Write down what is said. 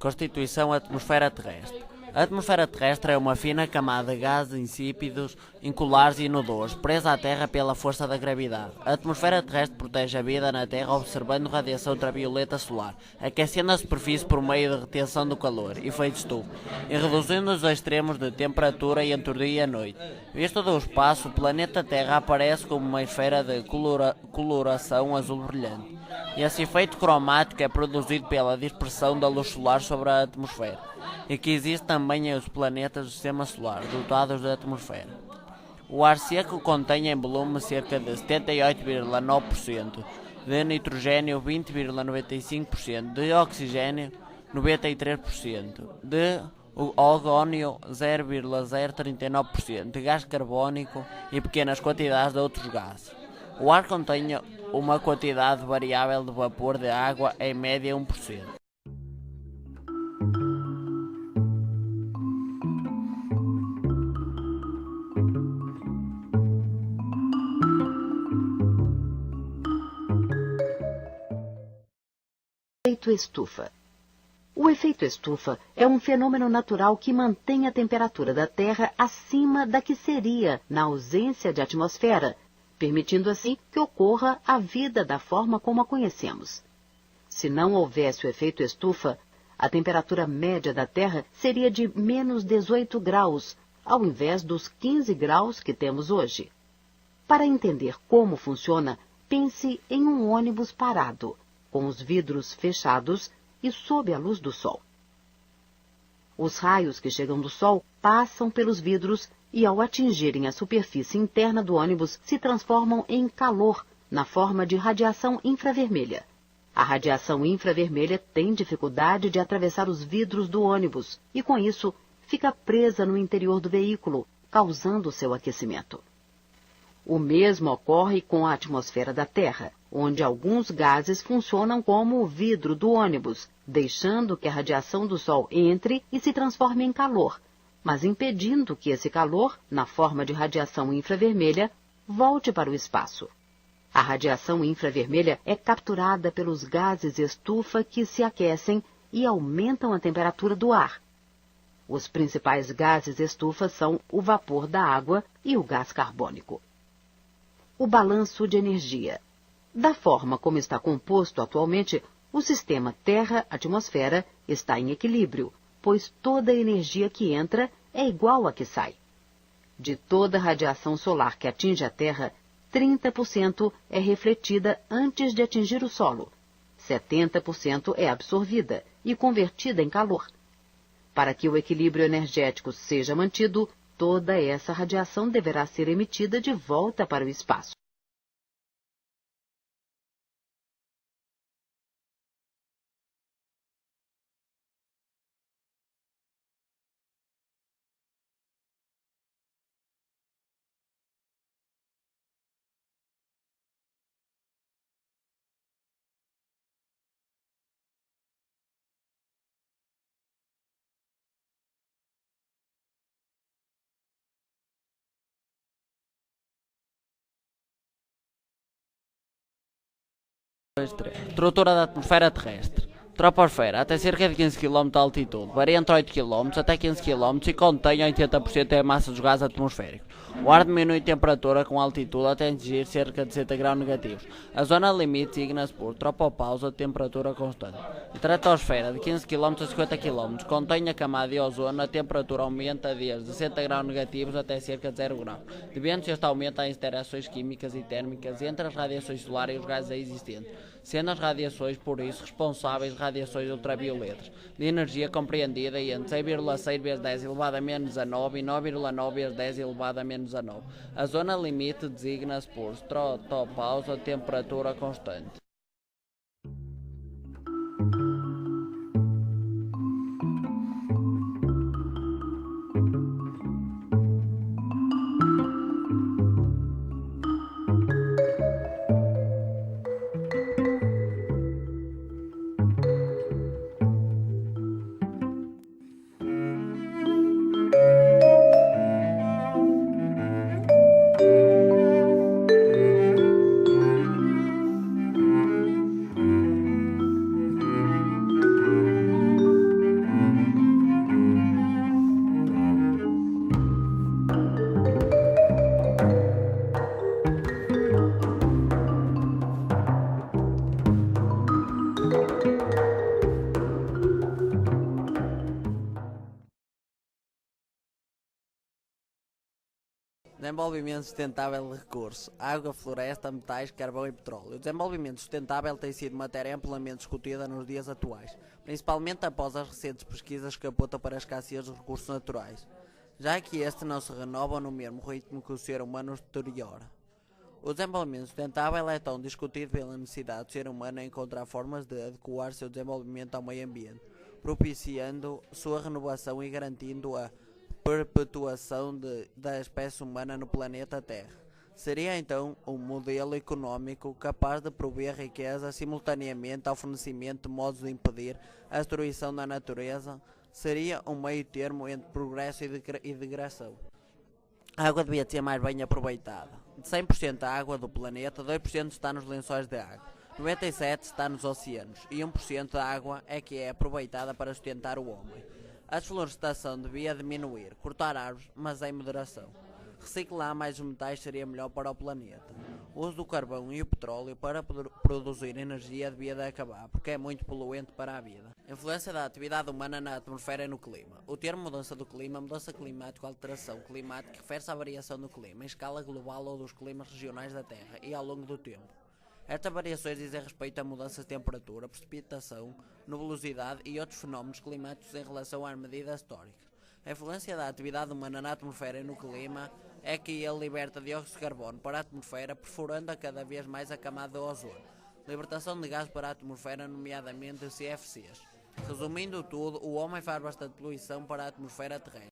Constituição atmosfera terrestre. A atmosfera terrestre é uma fina camada de gases insípidos, incolares e inodores, presa à Terra pela força da gravidade. A atmosfera terrestre protege a vida na Terra observando radiação ultravioleta solar, aquecendo a superfície por meio de retenção do calor, efeito estufa, e reduzindo os extremos de temperatura entre o dia e a noite. Visto do espaço, o planeta Terra aparece como uma esfera de coloração azul brilhante, e esse efeito cromático é produzido pela dispersão da luz solar sobre a atmosfera, e que existe também em os planetas do sistema solar, dotados de atmosfera. O ar seco contém em volume cerca de 78,9%, de nitrogênio 20,95%, de oxigênio 93%, de oxigênio 0,039%, de gás carbônico e pequenas quantidades de outros gases. O ar contém uma quantidade variável de vapor de água, em média 1%. Efeito estufa. O efeito estufa é um fenômeno natural que mantém a temperatura da Terra acima da que seria na ausência de atmosfera, permitindo assim que ocorra a vida da forma como a conhecemos. Se não houvesse o efeito estufa, a temperatura média da Terra seria de menos 18 graus, ao invés dos 15 graus que temos hoje. Para entender como funciona, pense em um ônibus parado, com os vidros fechados e sob a luz do sol. Os raios que chegam do sol passam pelos vidros e, ao atingirem a superfície interna do ônibus, se transformam em calor na forma de radiação infravermelha. A radiação infravermelha tem dificuldade de atravessar os vidros do ônibus e, com isso, fica presa no interior do veículo, causando seu aquecimento. O mesmo ocorre com a atmosfera da Terra, onde alguns gases funcionam como o vidro do ônibus, deixando que a radiação do Sol entre e se transforme em calor, mas impedindo que esse calor, na forma de radiação infravermelha, volte para o espaço. A radiação infravermelha é capturada pelos gases estufa que se aquecem e aumentam a temperatura do ar. Os principais gases estufa são o vapor da água e o gás carbônico. O balanço de energia. Da forma como está composto atualmente, o sistema Terra-atmosfera está em equilíbrio, pois toda a energia que entra é igual à que sai. De toda a radiação solar que atinge a Terra, 30% é refletida antes de atingir o solo, 70% é absorvida e convertida em calor. Para que o equilíbrio energético seja mantido, toda essa radiação deverá ser emitida de volta para o espaço. Estrutura da atmosfera terrestre. Troposfera, até cerca de 15 km de altitude, varia entre 8 km até 15 km e contém 80% da massa dos gases atmosféricos. O ar diminui temperatura com altitude até atingir cerca de 60 graus negativos. A zona limite designa-se por tropopausa de temperatura constante. A estratosfera, de 15 km a 50 km, contém a camada de ozono. A temperatura aumenta desde 60 graus negativos até cerca de 0 graus. Devendo-se este aumento às interações químicas e térmicas entre as radiações solares e os gases existentes, sendo as radiações, por isso, responsáveis de radiações ultravioletas, de energia compreendida entre 6,6 vezes 10 elevado a menos 19 e 9,9 vezes 10 elevado a menos 19. A zona limite designa-se por estratopausa de temperatura constante. Desenvolvimento sustentável de recursos: água, floresta, metais, carvão e petróleo. O desenvolvimento sustentável tem sido matéria amplamente discutida nos dias atuais, principalmente após as recentes pesquisas que apontam para a escassez dos recursos naturais, já que este não se renova no mesmo ritmo que o ser humano os deteriora. O desenvolvimento sustentável é tão discutido pela necessidade do ser humano em encontrar formas de adequar seu desenvolvimento ao meio ambiente, propiciando sua renovação e garantindo a perpetuação da espécie humana no planeta Terra. Seria então um modelo económico capaz de prover riqueza simultaneamente ao fornecimento de modos de impedir a destruição da natureza. Seria um meio termo entre progresso e degradação. A água devia ser mais bem aproveitada. De 100% da água do planeta, 2% está nos lençóis de água, 97% está nos oceanos e 1% da água é que é aproveitada para sustentar o homem. A desflorestação devia diminuir, cortar árvores, mas em moderação. Reciclar mais os metais seria melhor para o planeta. O uso do carvão e o petróleo para produzir energia devia de acabar, porque é muito poluente para a vida. Influência da atividade humana na atmosfera e no clima. O termo mudança do clima, mudança climática ou alteração climática refere-se à variação do clima em escala global ou dos climas regionais da Terra e ao longo do tempo. Estas variações dizem respeito a mudanças de temperatura, precipitação, nubosidade e outros fenómenos climáticos em relação às medidas históricas. A influência da atividade humana na atmosfera e no clima é que ele liberta dióxido de carbono para a atmosfera, perfurando cada vez mais a camada de ozono. Libertação de gases para a atmosfera, nomeadamente CFCs. Resumindo tudo, o homem faz bastante poluição para a atmosfera terrestre.